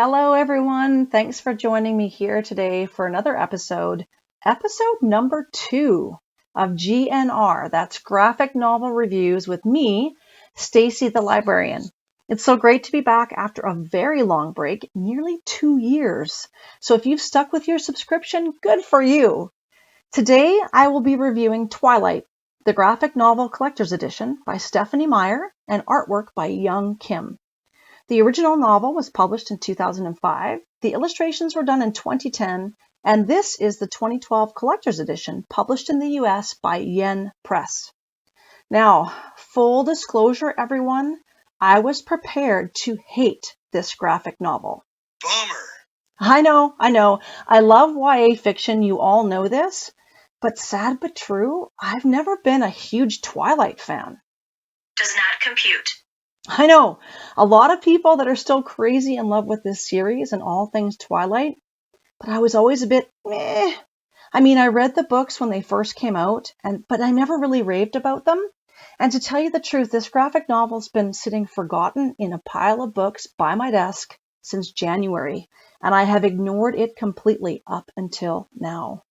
Hello, everyone. Thanks for joining me here today for another episode number 2 of GNR. That's Graphic Novel Reviews with me, Stacy the Librarian. It's so great to be back after a very long break, nearly 2 years. So if you've stuck with your subscription, good for you. Today, I will be reviewing Twilight, the graphic novel collector's edition by Stephanie Meyer and artwork by Young Kim. The original novel was published in 2005, the illustrations were done in 2010, and this is the 2012 collector's edition published in the US by Yen Press. Now, full disclosure, everyone, I was prepared to hate this graphic novel. Bummer. I know. I love YA fiction, you all know this, but sad but true, I've never been a huge Twilight fan. Does not compute. I know, a lot of people that are still crazy in love with this series and all things Twilight, but I was always a bit meh. I mean, I read the books when they first came out, but I never really raved about them. And to tell you the truth, this graphic novel's been sitting forgotten in a pile of books by my desk since January, and I have ignored it completely up until now.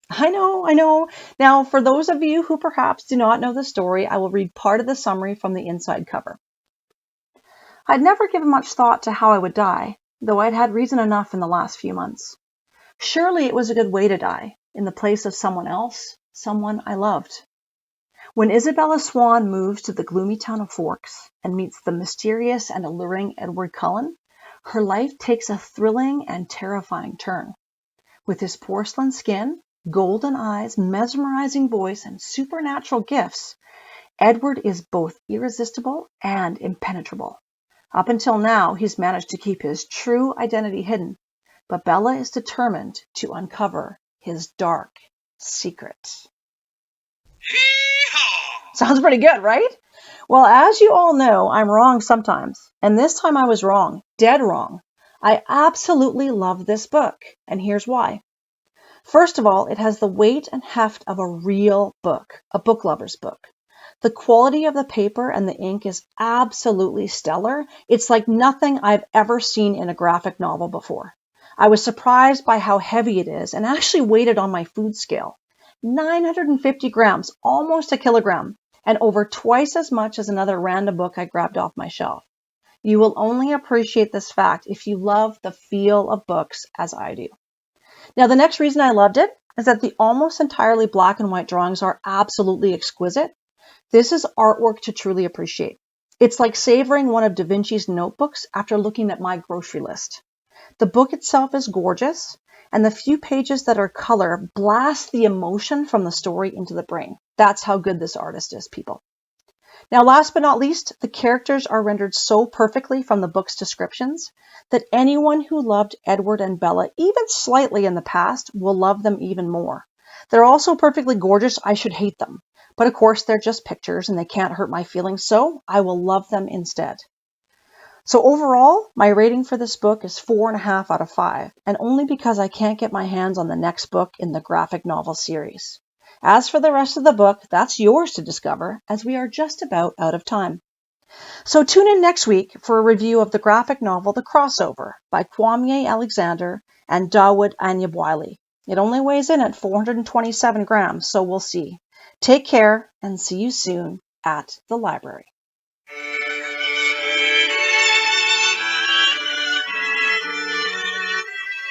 I know. Now, for those of you who perhaps do not know the story, I will read part of the summary from the inside cover. I'd never given much thought to how I would die, though I'd had reason enough in the last few months. Surely it was a good way to die, in the place of someone else, someone I loved. When Isabella Swan moves to the gloomy town of Forks and meets the mysterious and alluring Edward Cullen, her life takes a thrilling and terrifying turn. With his porcelain skin, golden eyes, mesmerizing voice, and supernatural gifts, Edward is both irresistible and impenetrable. Up until now, he's managed to keep his true identity hidden, but Bella is determined to uncover his dark secret. Hee-haw! Sounds pretty good, right? Well, as you all know, I'm wrong sometimes, and this time I was wrong, dead wrong. I absolutely love this book, and here's why. First of all, it has the weight and heft of a real book, a book lover's book. The quality of the paper and the ink is absolutely stellar. It's like nothing I've ever seen in a graphic novel before. I was surprised by how heavy it is and actually weighed it on my food scale. 950 grams, almost a kilogram, and over twice as much as another random book I grabbed off my shelf. You will only appreciate this fact if you love the feel of books as I do. Now, the next reason I loved it is that the almost entirely black and white drawings are absolutely exquisite. This is artwork to truly appreciate. It's like savoring one of Da Vinci's notebooks after looking at my grocery list. The book itself is gorgeous, and the few pages that are color blast the emotion from the story into the brain. That's how good this artist is, people. Now, last but not least, the characters are rendered so perfectly from the book's descriptions that anyone who loved Edward and Bella even slightly in the past will love them even more. They're also perfectly gorgeous. I should hate them. But of course, they're just pictures and they can't hurt my feelings, so I will love them instead. So overall, my rating for this book is 4.5 out of 5, and only because I can't get my hands on the next book in the graphic novel series. As for the rest of the book, that's yours to discover, as we are just about out of time. So tune in next week for a review of the graphic novel The Crossover by Kwame Alexander and Dawood Anyabwile. It only weighs in at 427 grams, so we'll see. Take care and see you soon at the library.